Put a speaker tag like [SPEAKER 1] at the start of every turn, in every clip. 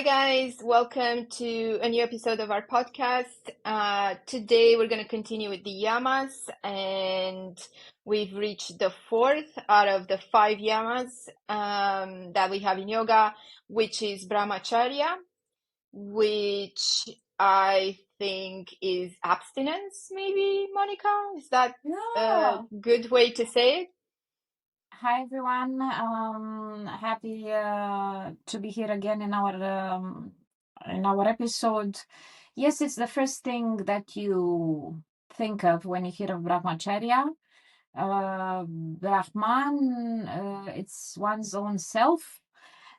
[SPEAKER 1] guys, welcome to a new episode of our podcast. Today we're going to continue with the yamas, and we've reached the fourth out of the five yamas that we have in yoga, which is Brahmacharya, which I think is abstinence, maybe, Monica? Is that a
[SPEAKER 2] Yeah.
[SPEAKER 1] good way to say it?
[SPEAKER 2] Hi, everyone. Happy to be here again in our episode. Yes, it's the first thing that you think of when you hear of Brahmacharya. Brahman, it's one's own self,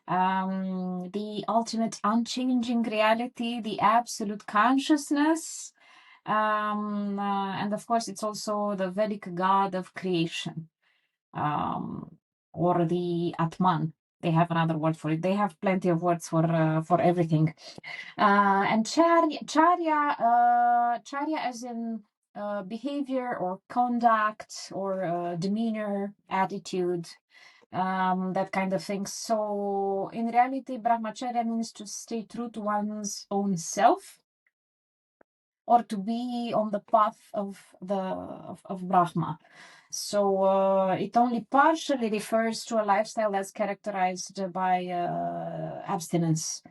[SPEAKER 2] the ultimate unchanging reality, the absolute consciousness. And of course, it's also the Vedic god of creation. Or the Atman. They have another word for it. They have plenty of words for everything. And charya as in behavior or conduct or demeanor, attitude, that kind of thing. So in reality, Brahmacharya means to stay true to one's own self or to be on the path of Brahma. So it only partially refers to a lifestyle that's characterized by abstinence.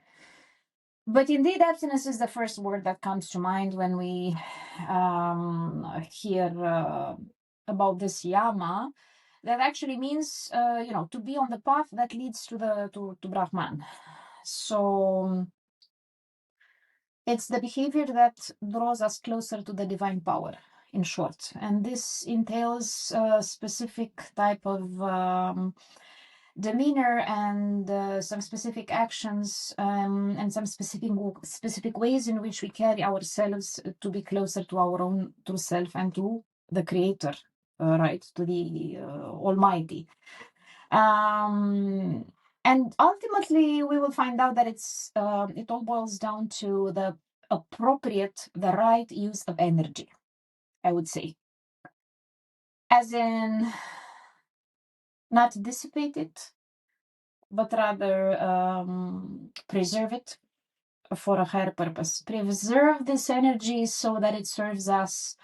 [SPEAKER 2] But indeed, abstinence is the first word that comes to mind when we hear about this yama. That actually means, to be on the path that leads to Brahman. So it's the behavior that draws us closer to the divine power, in short. And this entails a specific type of demeanor and some specific actions and some specific ways in which we carry ourselves to be closer to our own true self and to the Creator, right? To the Almighty. And ultimately, we will find out that it all boils down to the right use of energy, I would say. As in, not dissipate it, but rather preserve it for a higher purpose. Preserve this energy so that it serves us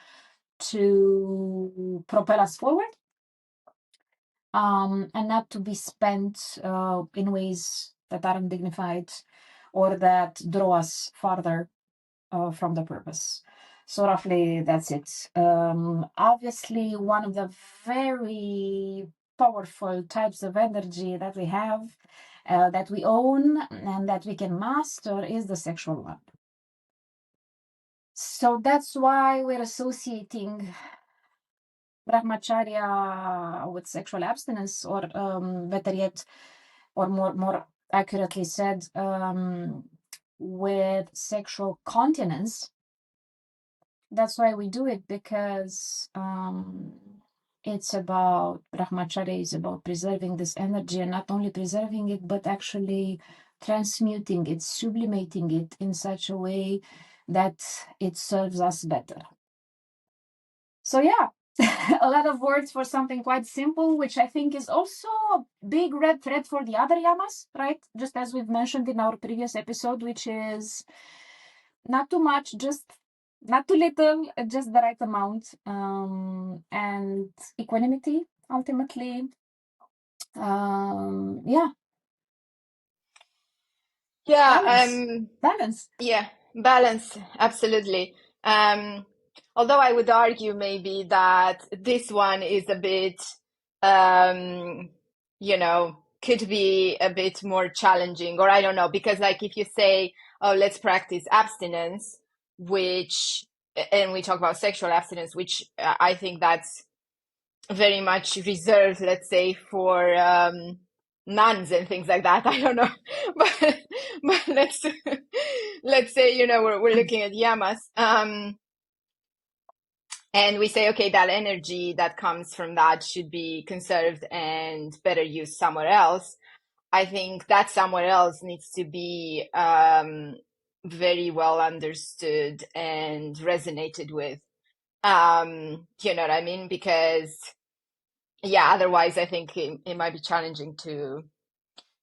[SPEAKER 2] to propel us forward, and not to be spent in ways that are undignified or that draw us farther from the purpose. So roughly that's it. Obviously, one of the very powerful types of energy that we have, that we own and that we can master is the sexual one. So that's why we're associating Brahmacharya with sexual abstinence, or better yet, or more accurately said, with sexual continence. That's why we do it, because it's about Brahmacharya is about preserving this energy, and not only preserving it, but actually transmuting it, sublimating it in such a way that it serves us better. So yeah, a lot of words for something quite simple, which I think is also a big red thread for the other yamas, right? Just as we've mentioned in our previous episode, which is not too much, just not too little, just the right amount, and equanimity, ultimately. Yeah, balance.
[SPEAKER 1] Yeah, balance, absolutely. Although I would argue maybe that this one is a bit, could be a bit more challenging, or I don't know, because like if you say, oh, let's practice abstinence, and we talk about sexual abstinence, which I think that's very much reserved, let's say, for nuns and things like that. I don't know, but let's say we're looking at yamas, and we say, okay, that energy that comes from that should be conserved and better used somewhere else. I think that somewhere else needs to be very well understood and resonated with. You know what I mean? Because yeah, otherwise I think it might be challenging to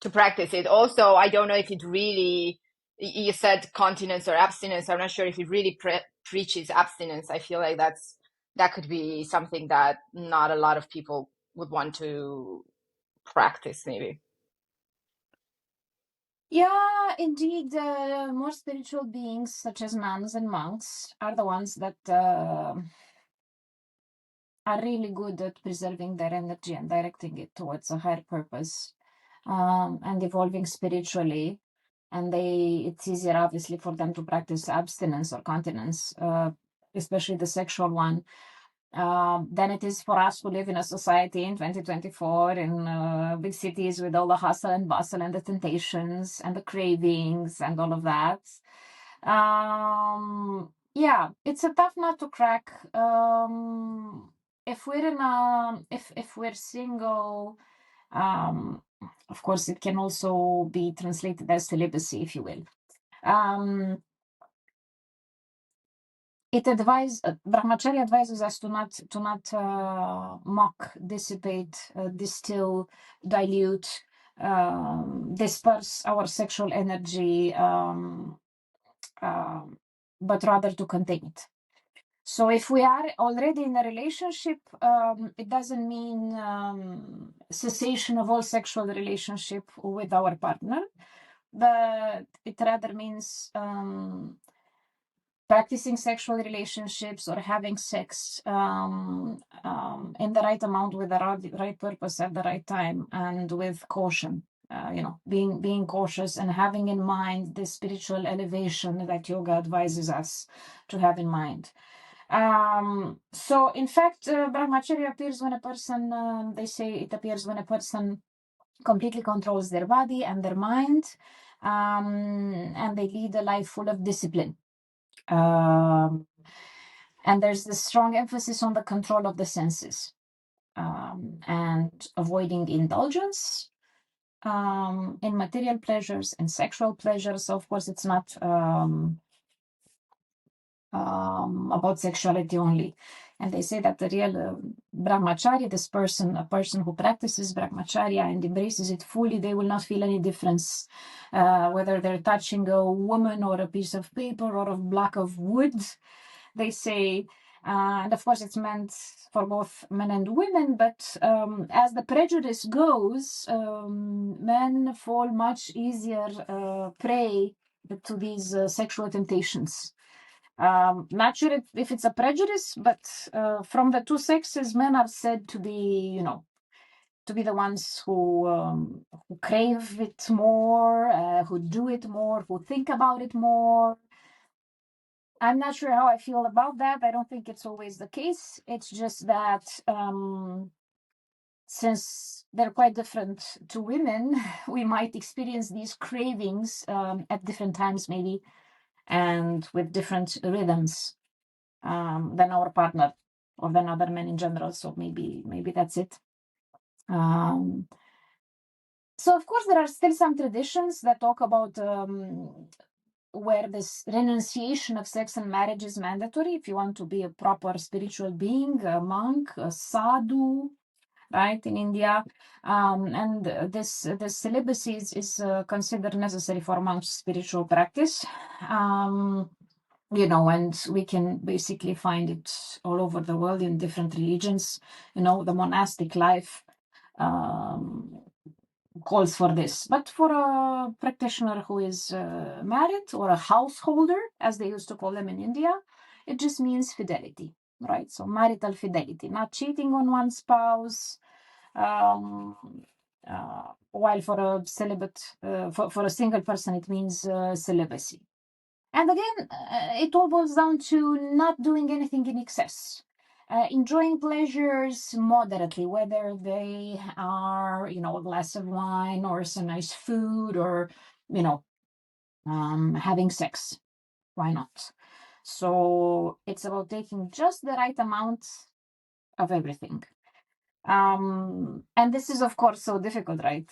[SPEAKER 1] practice it. Also, I don't know if it really you said continence or abstinence. I'm not sure if he really preaches abstinence. I feel like that could be something that not a lot of people would want to practice, maybe.
[SPEAKER 2] Yeah, indeed, more spiritual beings such as nuns and monks are the ones that are really good at preserving their energy and directing it towards a higher purpose, and evolving spiritually. And it's easier, obviously, for them to practice abstinence or continence, especially the sexual one, than it is for us who live in a society in 2024 in big cities with all the hustle and bustle and the temptations and the cravings and all of that. Yeah, it's a tough nut to crack. If we're in a if we're single, um, of course, it can also be translated as celibacy, if you will. Brahmacharya advises us to not mock, dissipate, distill, dilute, disperse our sexual energy, but rather to contain it. So if we are already in a relationship, it doesn't mean cessation of all sexual relationship with our partner, but it rather means practicing sexual relationships or having sex in the right amount with the right purpose at the right time and with caution. Being cautious and having in mind the spiritual elevation that yoga advises us to have in mind. So in fact, Brahmacharya appears when a person, they say it appears when a person completely controls their body and their mind, and they lead a life full of discipline. And there's this strong emphasis on the control of the senses, and avoiding indulgence in material pleasures and sexual pleasures. So of course, it's not about sexuality only. And they say that the real Brahmacharya, a person who practices Brahmacharya and embraces it fully, they will not feel any difference whether they're touching a woman or a piece of paper or a block of wood, they say. And of course, it's meant for both men and women, but as the prejudice goes, men fall much easier prey to these sexual temptations. Not sure if it's a prejudice, but from the two sexes, men are said to be, to be the ones who crave it more, who do it more, who think about it more. I'm not sure how I feel about that. I don't think it's always the case. It's just that since they're quite different to women, we might experience these cravings at different times, maybe, and with different rhythms than our partner or than other men in general. So maybe that's it. So of course there are still some traditions that talk about where this renunciation of sex and marriage is mandatory if you want to be a proper spiritual being, a monk, a sadhu, right, in India. And this celibacy is considered necessary for monks' spiritual practice. And we can basically find it all over the world in different religions. The monastic life calls for this. But for a practitioner who is married, or a householder, as they used to call them in India, it just means fidelity, right? So marital fidelity, not cheating on one's spouse. While for a celibate, for a single person, it means celibacy. And again, it all boils down to not doing anything in excess. Enjoying pleasures moderately, whether they are, a glass of wine or some nice food, or, having sex. Why not? So it's about taking just the right amount of everything. And this is, of course, so difficult, right?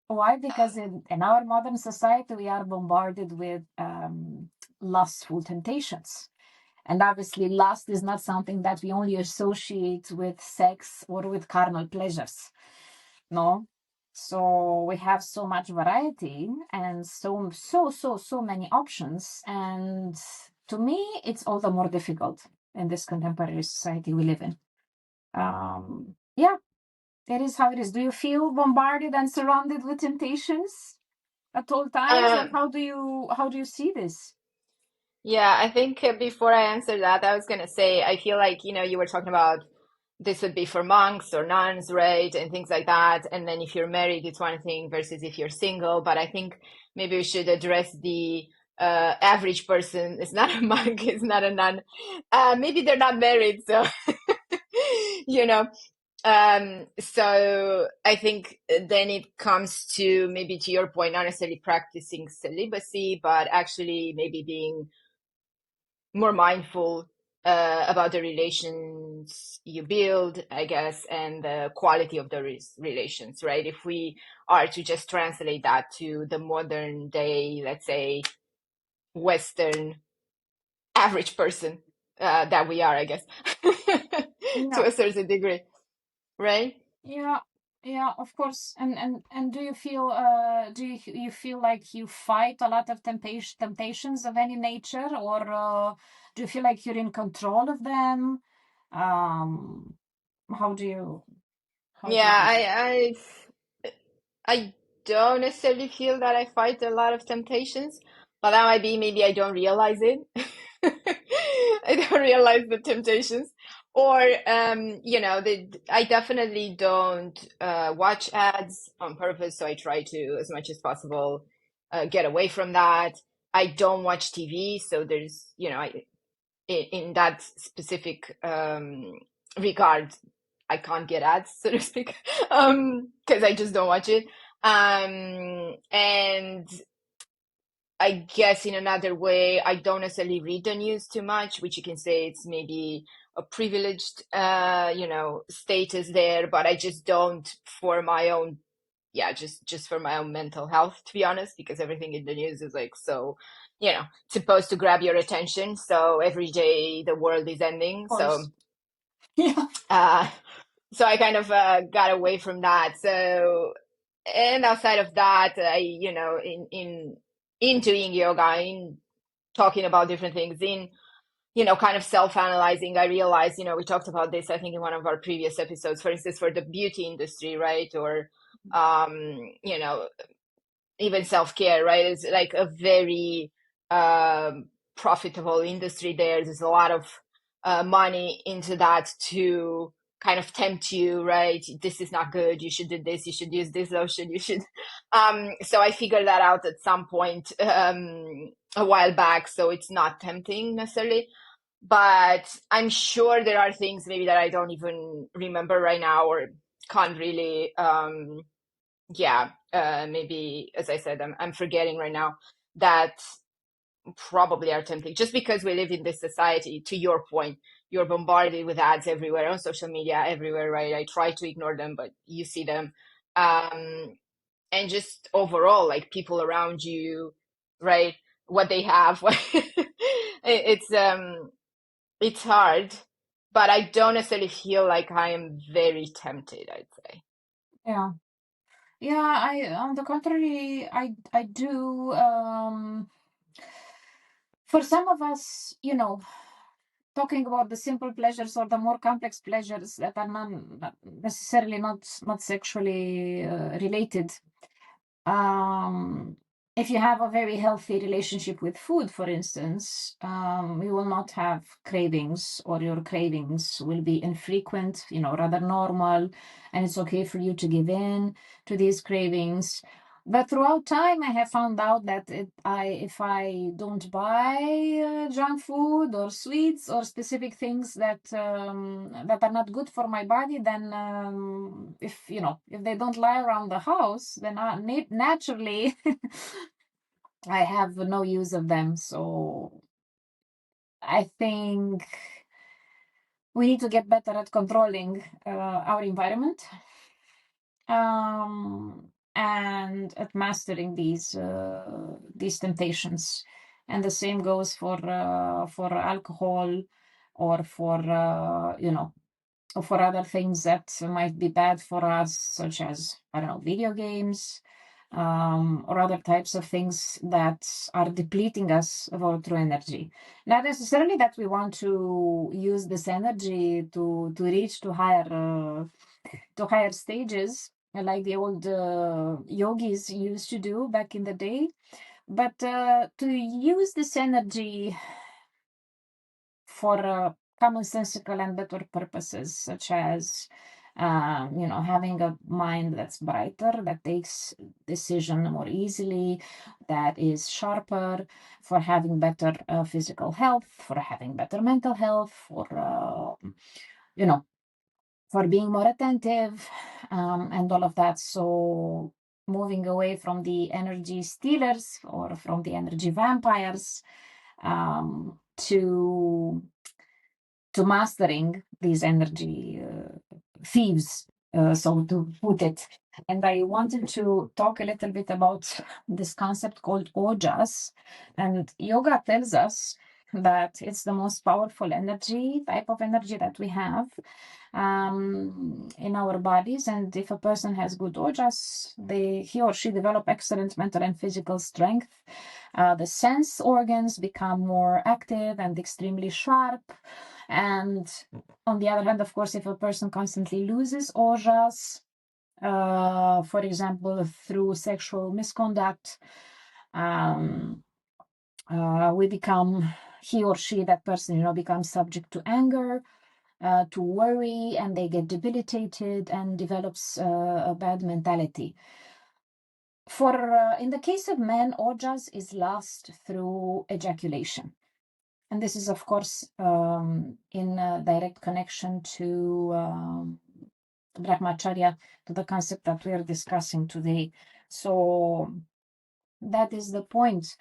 [SPEAKER 2] Why? Because in our modern society, we are bombarded with lustful temptations. And obviously, lust is not something that we only associate with sex or with carnal pleasures. No. So we have so much variety and so many options. And to me, it's all the more difficult in this contemporary society we live in. Yeah, it is how it is. Do you feel bombarded and surrounded with temptations at all times, or
[SPEAKER 1] Um,
[SPEAKER 2] how do you see this?
[SPEAKER 1] yeah, I think before I answer that, I was gonna say I feel like, you were talking about this would be for monks or nuns, right? And things like that. And then if you're married, it's one thing versus if you're single. But I think maybe we should address the average person. It's not a monk, it's not a nun. Maybe they're not married, so you know. So I think then it comes to maybe to your point, not necessarily practicing celibacy, but actually maybe being more mindful about the relations you build, I guess, and the quality of the relations, right? If we are to just translate that to the modern day, let's say, Western average person that we are, I guess, to
[SPEAKER 2] Yeah.
[SPEAKER 1] a certain degree, right?
[SPEAKER 2] Yeah, yeah, of course. And do you feel you feel like you fight a lot of temptations of any nature, or do you feel like you're in control of them? Um, how do you how do you
[SPEAKER 1] Yeah,
[SPEAKER 2] do that?
[SPEAKER 1] I don't necessarily feel that I fight a lot of temptations, but that might be maybe I don't realize it. I don't realize the temptations. Or, I definitely don't watch ads on purpose, so I try to, as much as possible, get away from that. I don't watch TV, so there's, in that specific regard, I can't get ads, so to speak, because I just don't watch it. And I guess in another way, I don't necessarily read the news too much, which you can say it's maybe a privileged, status there, but I just don't for my own, yeah, just for my own mental health, to be honest, because everything in the news is like so, supposed to grab your attention. So every day the world is ending.
[SPEAKER 2] Of course. Yeah.
[SPEAKER 1] Uh, so I kind of got away from that. So, and outside of that, in doing yoga, in talking about different things, in kind of self-analyzing, I realized, we talked about this, I think, in one of our previous episodes, for instance, for the beauty industry, right? Or, even self-care, right? It's like a very profitable industry there. There's a lot of money into that to kind of tempt you, right? This is not good. You should do this. You should use this lotion. You should. So I figured that out at some point a while back. So it's not tempting necessarily. But I'm sure there are things maybe that I don't even remember right now or can't really yeah, maybe as I said, I'm forgetting right now that probably are tempting just because we live in this society. To your point, you're bombarded with ads everywhere on social media, everywhere, right? I try to ignore them, but you see them, and just overall, like people around you, right? What they have, it's hard, but I don't necessarily feel like I am very tempted, I'd say.
[SPEAKER 2] Yeah. Yeah, I on the contrary, I do for some of us, talking about the simple pleasures or the more complex pleasures that are not necessarily not sexually related. um, if you have a very healthy relationship with food, for instance, you will not have cravings, or your cravings will be infrequent, rather normal, and it's okay for you to give in to these cravings. But throughout time, I have found out that if I don't buy junk food or sweets or specific things that are not good for my body, then if they don't lie around the house, then naturally I have no use of them. So I think we need to get better at controlling our environment, and at mastering these temptations. And the same goes for alcohol, or for for other things that might be bad for us, such as, I don't know, video games, or other types of things that are depleting us of our true energy. Not necessarily that we want to use this energy to reach to higher stages, like the old yogis used to do back in the day, but to use this energy for commonsensical and better purposes, such as having a mind that's brighter, that takes decision more easily, that is sharper, for having better physical health, for having better mental health, for you know for being more attentive, and all of that. So moving away from the energy stealers or from the energy vampires, to mastering these energy thieves, so to put it. And I wanted to talk a little bit about this concept called ojas. And yoga tells us that it's the most powerful energy, type of energy that we have in our bodies. And if a person has good ojas, he or she develop excellent mental and physical strength. The sense organs become more active and extremely sharp. And on the other hand, of course, if a person constantly loses ojas, for example, through sexual misconduct, um, he or she, that person, becomes subject to anger, to worry, and they get debilitated and develops a bad mentality. In the case of men, ojas is lost through ejaculation. And this is, of course, in direct connection to Brahmacharya, to the concept that we are discussing today. So that is the point.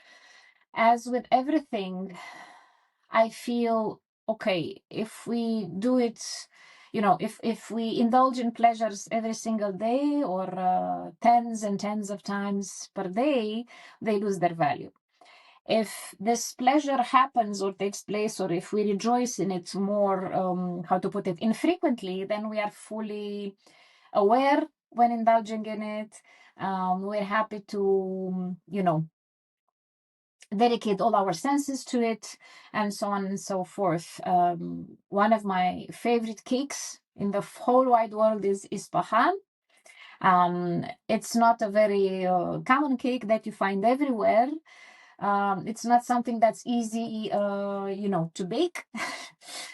[SPEAKER 2] As with everything, I feel, okay, if we do it, if we indulge in pleasures every single day, or tens and tens of times per day, they lose their value. If this pleasure happens or takes place, or if we rejoice in it more, how to put it, infrequently, then we are fully aware when indulging in it. We're happy to, dedicate all our senses to it, and so on and so forth. One of my favorite cakes in the whole wide world is Ispahan. It's not a very common cake that you find everywhere. It's not something that's easy, to bake.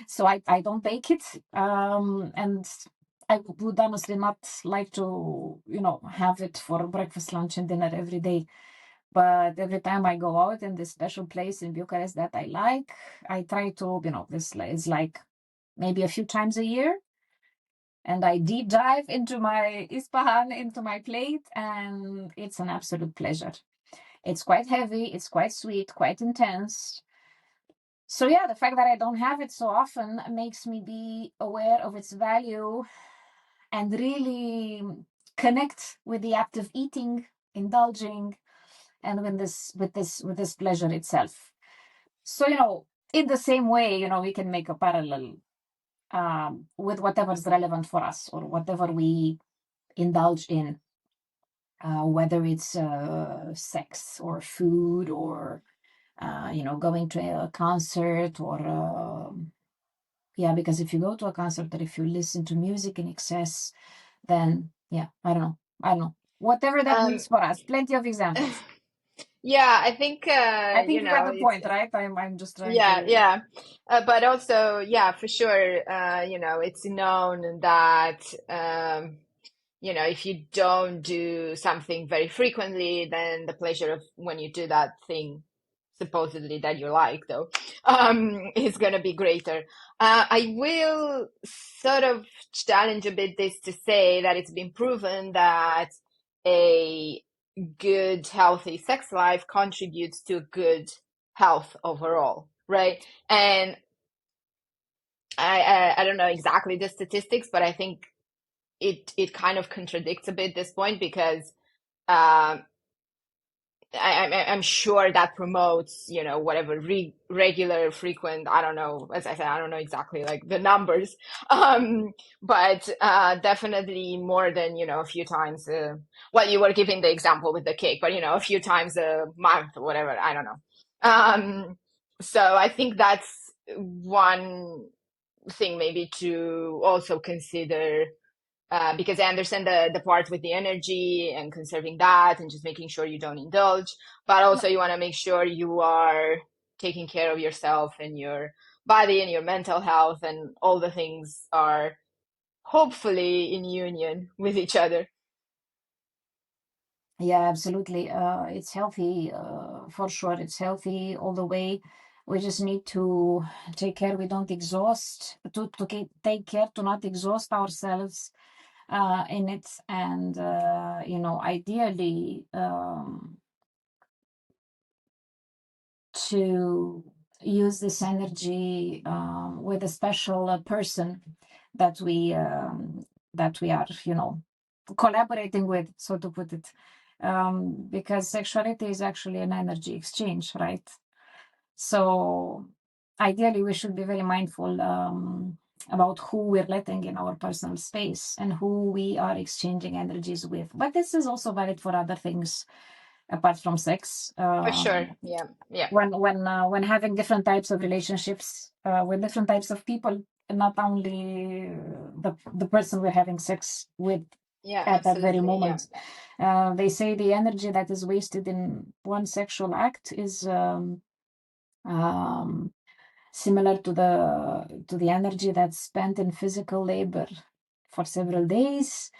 [SPEAKER 2] So I don't bake it. And I would honestly not like to, have it for breakfast, lunch, and dinner every day. But every time I go out in this special place in Bucharest that I like, I try to, this is like maybe a few times a year. And I deep dive into my Ispahan, into my plate, and it's an absolute pleasure. It's quite heavy, it's quite sweet, quite intense. So yeah, the fact that I don't have it so often makes me be aware of its value and really connect with the act of eating, indulging, and with this pleasure itself. So in the same way, we can make a parallel with whatever's relevant for us, or whatever we indulge in, whether it's sex or food, or going to a concert, or yeah, because if you go to a concert, or if you listen to music in excess, then yeah, I don't know, whatever that
[SPEAKER 1] Um,
[SPEAKER 2] means for us. Plenty of examples.
[SPEAKER 1] yeah, I think
[SPEAKER 2] I think you got the
[SPEAKER 1] it's
[SPEAKER 2] point, right? I'm just trying
[SPEAKER 1] yeah,
[SPEAKER 2] to.
[SPEAKER 1] yeah. But also, yeah, for sure, it's known that if you don't do something very frequently, then the pleasure of when you do that thing, supposedly that you like, though, is going to be greater. I will sort of challenge a bit this to say that it's been proven that a good, healthy sex life contributes to good health overall, right? And I don't know exactly the statistics, but I think it kind of contradicts a bit this point, because um, I'm sure that promotes, whatever regular, frequent. I don't know. As I said, I don't know exactly like the numbers, but definitely more than a few times. Well, you were giving the example with the cake, but a few times a month or whatever. I don't know. So I think that's one thing maybe to also consider, because I understand the part with the energy and conserving that and just making sure you don't indulge, but also you want to make sure you are taking care of yourself and your body and your mental health, and all the things are hopefully in union with each other.
[SPEAKER 2] Yeah, absolutely. It's healthy, for sure. It's healthy all the way. We just need to take care we don't exhaust, take care to not exhaust ourselves in it. And, ideally, to use this energy with a special person that we are, collaborating with, so to put it, because sexuality is actually an energy exchange, right? So ideally, we should be very mindful about who we're letting in our personal space and who we are exchanging energies with. But this is also valid for other things apart from sex.
[SPEAKER 1] For sure. Yeah. Yeah.
[SPEAKER 2] When having different types of relationships with different types of people, not only the person we're having sex with
[SPEAKER 1] Yeah,
[SPEAKER 2] at that very
[SPEAKER 1] absolutely. Yeah.
[SPEAKER 2] moment. They say the energy that is wasted in one sexual act is um, similar to the energy that's spent in physical labor for several days,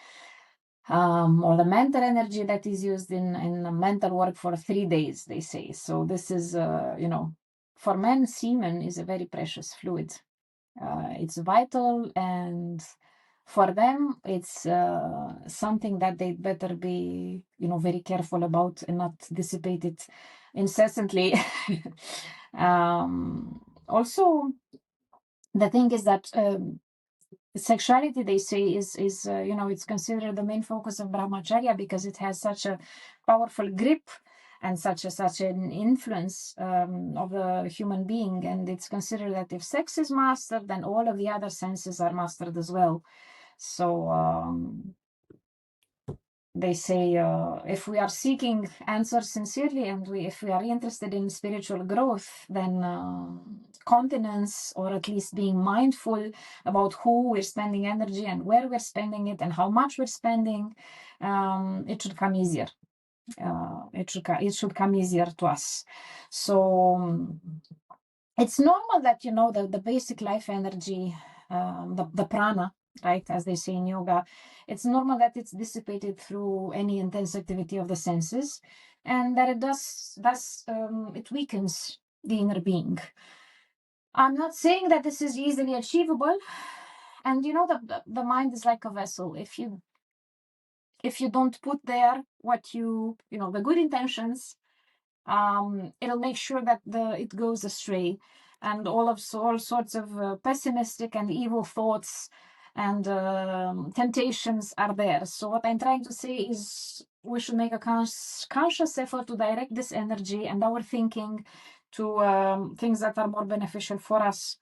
[SPEAKER 2] or the mental energy that is used in mental work for 3 days, they say. So this is, for men, semen is a very precious fluid. It's vital, and for them, it's something that they'd better be, very careful about and not dissipate it incessantly. Also, the thing is that sexuality, they say, is it's considered the main focus of Brahmacharya because it has such a powerful grip and such an influence of the human being, and it's considered that if sex is mastered, then all of the other senses are mastered as well. So they say if we are seeking answers sincerely, and if we are interested in spiritual growth, then continence, or at least being mindful about who we're spending energy and where we're spending it and how much we're spending, it should come easier. It should come easier to us. So it's normal that the basic life energy, the prana, right, as they say in yoga, it's normal that it's dissipated through any intense activity of the senses, and that it weakens the inner being. I'm not saying that this is easily achievable, and the mind is like a vessel. If you don't put there what the good intentions, it'll make sure that it goes astray, and all sorts of pessimistic and evil thoughts and temptations are there. So what I'm trying to say is we should make a conscious effort to direct this energy and our thinking to things that are more beneficial for us,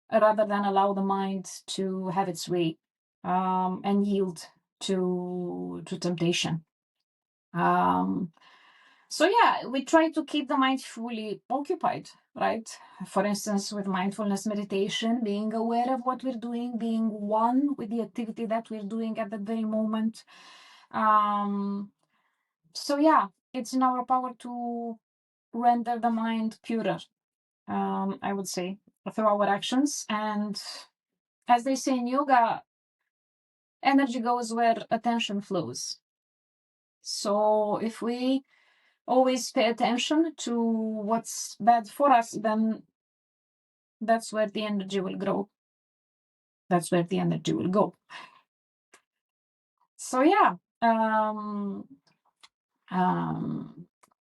[SPEAKER 2] rather than allow the mind to have its way and yield to temptation. Um, so yeah, we try to keep the mind fully occupied, right? For instance, with mindfulness meditation, being aware of what we're doing, being one with the activity that we're doing at that very moment. So yeah, it's in our power to render the mind purer, I would say, through our actions. And as they say in yoga, energy goes where attention flows. So if we always pay attention to what's bad for us, then that's where the energy will grow. That's where the energy will go. So yeah,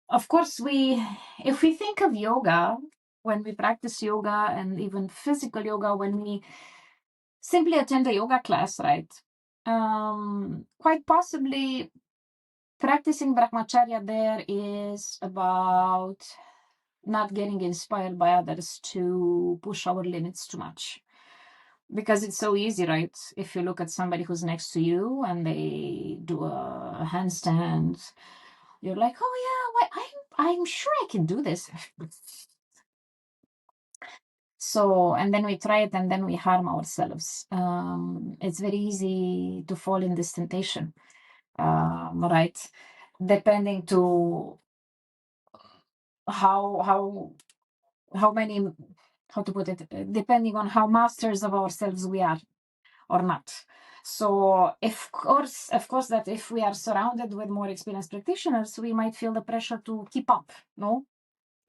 [SPEAKER 2] of course, if we think of yoga, when we practice yoga, and even physical yoga, when we simply attend a yoga class, right? Quite possibly practicing Brahmacharya there is about not getting inspired by others to push our limits too much. Because it's so easy, right? If you look at somebody who's next to you and they do a handstand, you're like, oh yeah, I'm sure I can do this. So, and then we try it and then we harm ourselves. It's very easy to fall in this temptation, right? Depending to how many, how to put it, depending on how masters of ourselves we are or not. So, of course, that if we are surrounded with more experienced practitioners, we might feel the pressure to keep up. No,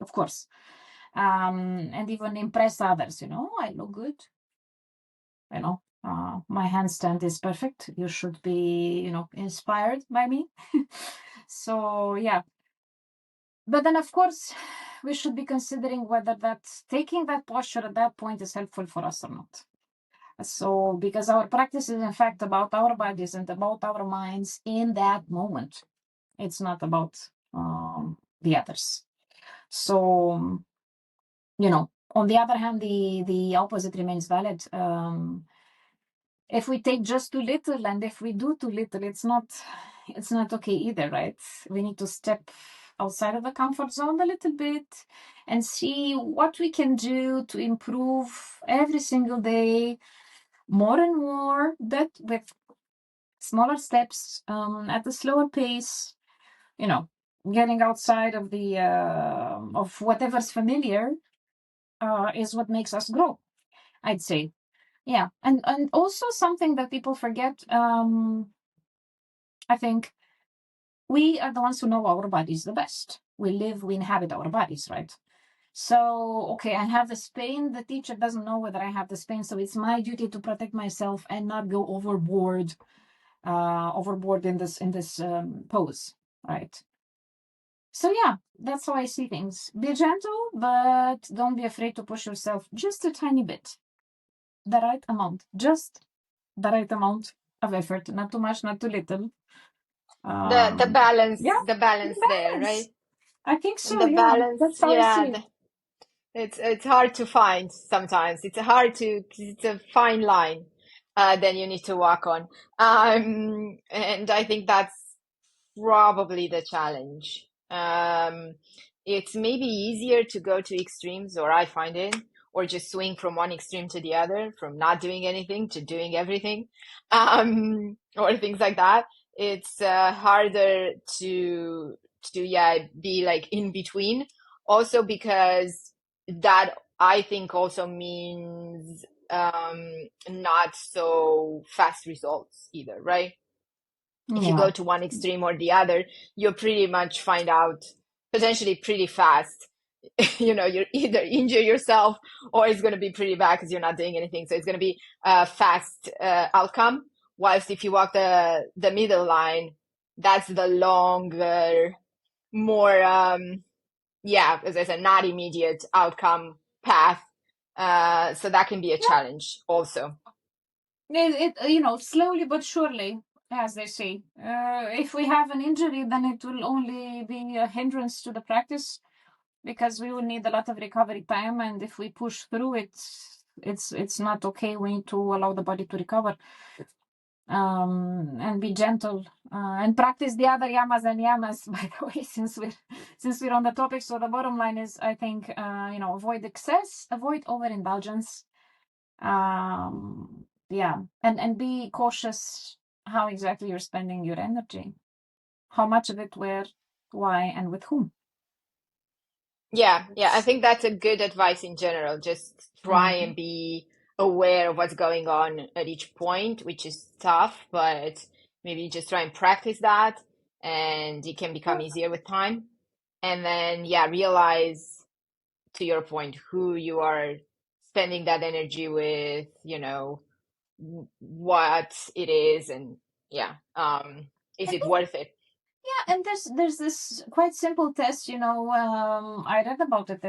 [SPEAKER 2] of course, and even impress others. I look good. My handstand is perfect. You should be, inspired by me. So yeah, but then of course we should be considering whether taking that posture at that point is helpful for us or not. So, because our practice is in fact about our bodies and about our minds in that moment, it's not about the others. So, on the other hand, the opposite remains valid. If we take just too little and if we do too little, it's not okay either, right? We need to step outside of the comfort zone a little bit and see what we can do to improve every single day more and more, but with smaller steps, at a slower pace, getting outside of the of whatever's familiar is what makes us grow, I'd say. Yeah, and also something that people forget, I think we are the ones who know our bodies the best. We inhabit our bodies, right? So, okay, I have this pain. The teacher doesn't know whether I have this pain, so it's my duty to protect myself and not go overboard in this pose, right? So yeah, that's how I see things. Be gentle, but don't be afraid to push yourself just a tiny bit. The right amount, just the right amount of effort, not too much, not too little.
[SPEAKER 1] The
[SPEAKER 2] Um,
[SPEAKER 1] balance,
[SPEAKER 2] yeah,
[SPEAKER 1] the balance there,
[SPEAKER 2] balance.
[SPEAKER 1] right?
[SPEAKER 2] I think so.
[SPEAKER 1] The
[SPEAKER 2] Yeah,
[SPEAKER 1] balance,
[SPEAKER 2] that's how I
[SPEAKER 1] yeah.
[SPEAKER 2] see it.
[SPEAKER 1] It's hard to find sometimes. It's a fine line, then you need to walk on. And I think that's probably the challenge. It's maybe easier to go to extremes, or I find it, or just swing from one extreme to the other, from not doing anything to doing everything, or things like that. It's harder to yeah, be like in between. Also because that I think also means not so fast results either, right? If you go
[SPEAKER 2] Yeah,
[SPEAKER 1] to one extreme or the other, you'll pretty much find out potentially pretty fast. You're either injure yourself or it's going to be pretty bad because you're not doing anything. So it's going to be a fast outcome. Whilst if you walk the middle line, that's the longer, more, yeah, as I said, not immediate outcome path. So that can be a
[SPEAKER 2] yeah.
[SPEAKER 1] challenge also.
[SPEAKER 2] Slowly but surely, as they say. If we have an injury, then it will only be a hindrance to the practice because we will need a lot of recovery time, and if we push through it, it's not okay. We need to allow the body to recover, and be gentle, and practice the other yamas and yamas. By the way, since we're on the topic, so the bottom line is, I think, avoid excess, avoid overindulgence. Yeah, and be cautious how exactly you're spending your energy, how much of it, where, why, and with whom.
[SPEAKER 1] Yeah, yeah, I think that's a good advice in general. Just try and
[SPEAKER 2] Mhm.
[SPEAKER 1] be aware of what's going on at each point, which is tough, but maybe just try and practice that, and it can become easier with time. And then, yeah, realize, to your point, who you are spending that energy with, what it is, and yeah, is it worth it?
[SPEAKER 2] Yeah, and there's this quite simple test, I read about it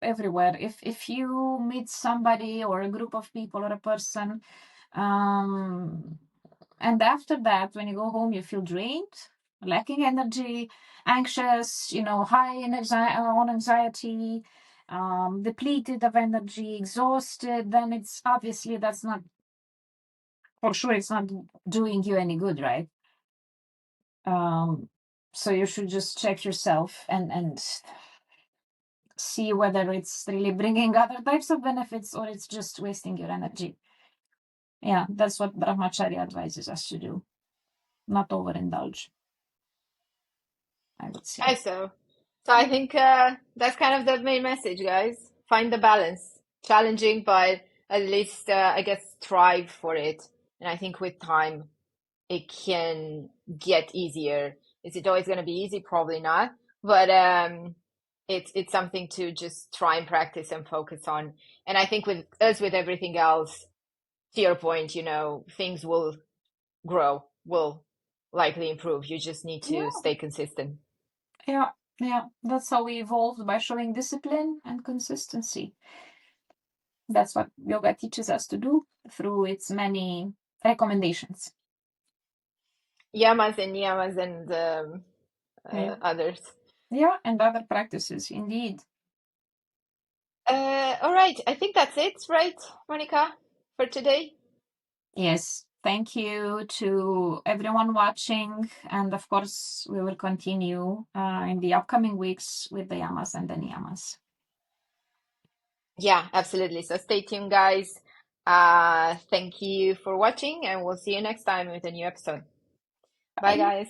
[SPEAKER 2] everywhere. If you meet somebody or a group of people or a person, um, and after that, when you go home, you feel drained, lacking energy, anxious, high in on anxiety, depleted of energy, exhausted, then it's obviously that's not, for sure, it's not doing you any good, right? So you should just check yourself and see whether it's really bringing other types of benefits or it's just wasting your energy. Yeah, that's what Brahmacharya advises us to do, not overindulge, I would say.
[SPEAKER 1] So I think that's kind of the main message, guys. Find the balance. Challenging, but at least I guess strive for it. And I think with time it can get easier. Is it always going to be easy? Probably not. But it's something to just try and practice and focus on. And I think with everything else, to your point, things will grow, will likely improve. You just need to
[SPEAKER 2] Yeah,
[SPEAKER 1] stay consistent.
[SPEAKER 2] yeah, yeah. That's how we evolved, by showing discipline and consistency. That's what yoga teaches us to do through its many recommendations.
[SPEAKER 1] Yamas and niyamas and
[SPEAKER 2] Yeah,
[SPEAKER 1] others.
[SPEAKER 2] yeah, and other practices, indeed.
[SPEAKER 1] All right, I think that's it, right, Monica, for today?
[SPEAKER 2] Yes, thank you to everyone watching, and of course, we will continue in the upcoming weeks with the yamas and the niyamas.
[SPEAKER 1] Yeah, absolutely. So stay tuned, guys. Thank you for watching, and we'll see you next time with a new episode. Bye,
[SPEAKER 2] Bye.
[SPEAKER 1] guys.